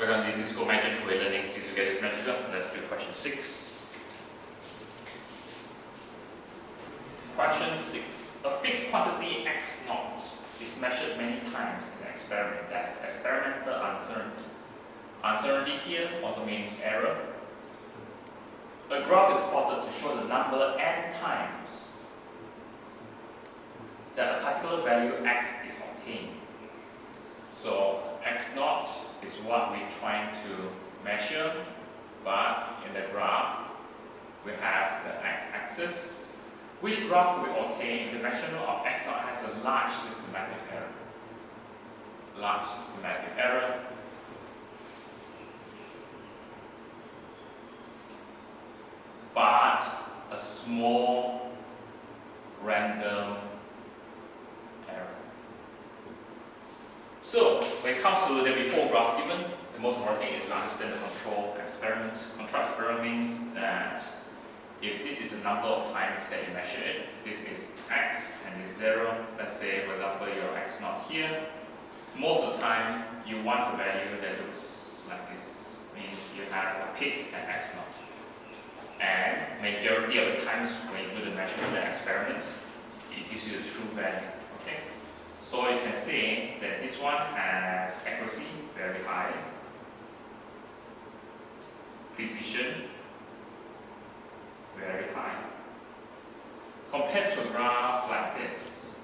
Welcome, this is School Magic. We're learning physical is magical. Let's do question 6. Question 6. A fixed quantity x naught is measured many times in an experiment. That's experimental uncertainty. Uncertainty here also means error. A graph is plotted to show the number n times that a particular value x is obtained. So x naught is what we're trying to measure, but in the graph we have the x-axis. Which graph do we obtain? The measurement of x naught has a large systematic error. Large systematic error. But a small random error. So when it comes to the before graphs given, the most important thing is to understand the control experiment. Control experiment means that if this is the number of times that you measure it, this is x and this 0. Let's say, for example, your x naught here. Most of the time, you want a value that looks like this. Means you have a peak at x naught. And majority of the times when you do the measurement, the experiment, it gives you the true value. Okay? So you can say that this one has accuracy very high, precision very high. Compared to a graph like this,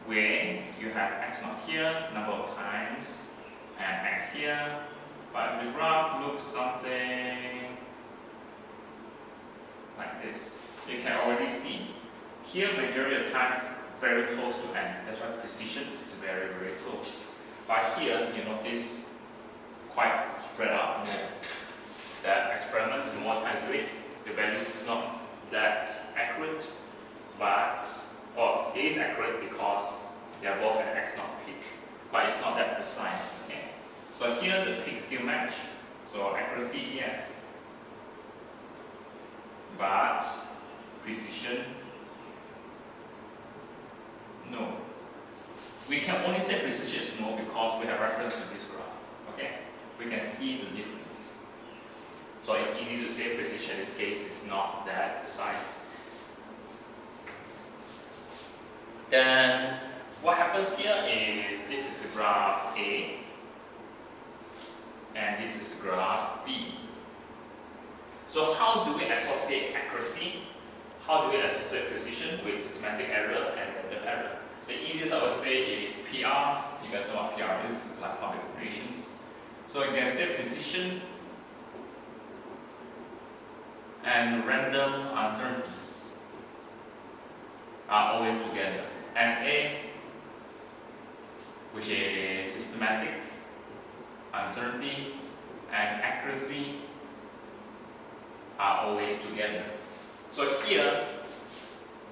where you have x naught here, number of times, and x here, but the graph looks something like this. You can already see here majority of times very close to n. That's why precision is very, very close. But here you notice quite spread out more. The experiment, the more time do it, the values is not that accurate, but it is accurate because they are both at x naught peak, but it's not that precise. Okay? So here the peaks still match, so accuracy yes, but precision no. We can only say precision is no because we have reference to this graph. Okay? We can see the difference. So it's easy to say precision in this case is not that precise. Then what happens here is this is the graph A and this is the graph B. So how do we associate accuracy? How do we associate precision with systematic error and random error? The easiest I would say is PR. You guys know what PR is, it's like public relations. So you can say precision and random uncertainties are always together. SA, which is systematic uncertainty, and accuracy are always together. So here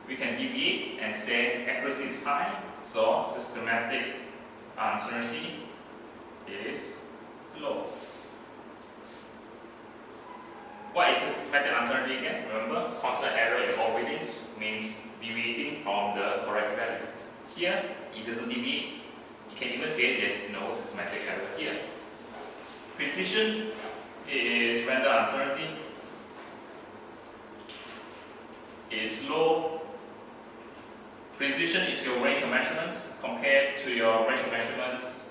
we can deviate and say accuracy is high, so systematic uncertainty is low. What is systematic uncertainty again? Remember, constant error in all readings means deviating from the correct value. Here, it doesn't deviate. You can even say there's no systematic error here. Precision is random uncertainty is low. Precision is your range of measurements compared to your range of measurements.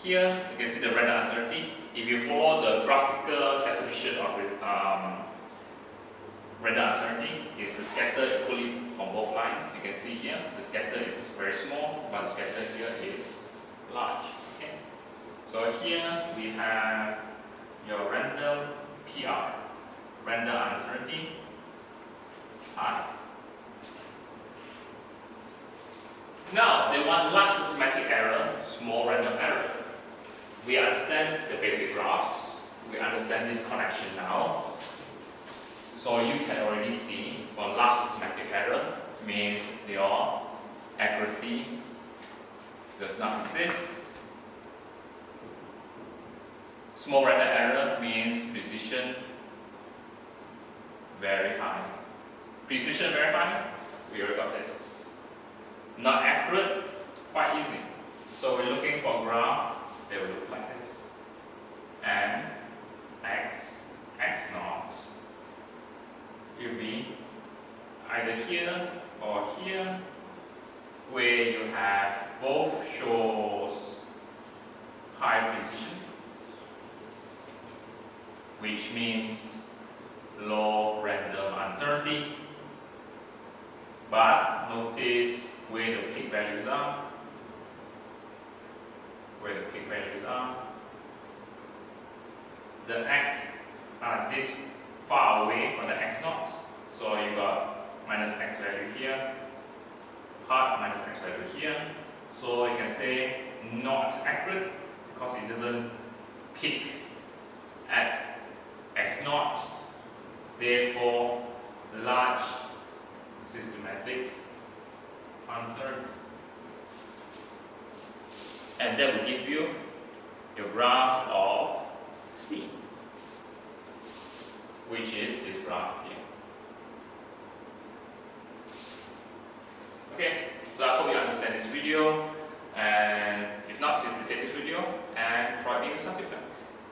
Here, you can see the random uncertainty. If you follow the graphical definition of random uncertainty, is the scatter equally on both lines. You can see here, the scatter is very small, but the scatter here is large. Okay? So here we have your random PR, random uncertainty, high. Now, they want large systematic error, small random error. We understand the basic graphs. We understand this connection now. So you can already see for large systematic error means your accuracy does not exist. Small random error means precision very high. Precision very high, we already got this. Not accurate, quite easy. So So we're looking for a graph that will look like this. And x, x0 will be either here or here, where you have both shows high precision, which means low random uncertainty. But notice where the peak values are. The x are this far away from the x0. So you got minus x value here, hard minus x value here. So you can say not accurate because it doesn't peak at x0. Therefore, large systematic uncertainty. And that will give you your graph of C, which is this graph here. Okay, so I hope you understand this video.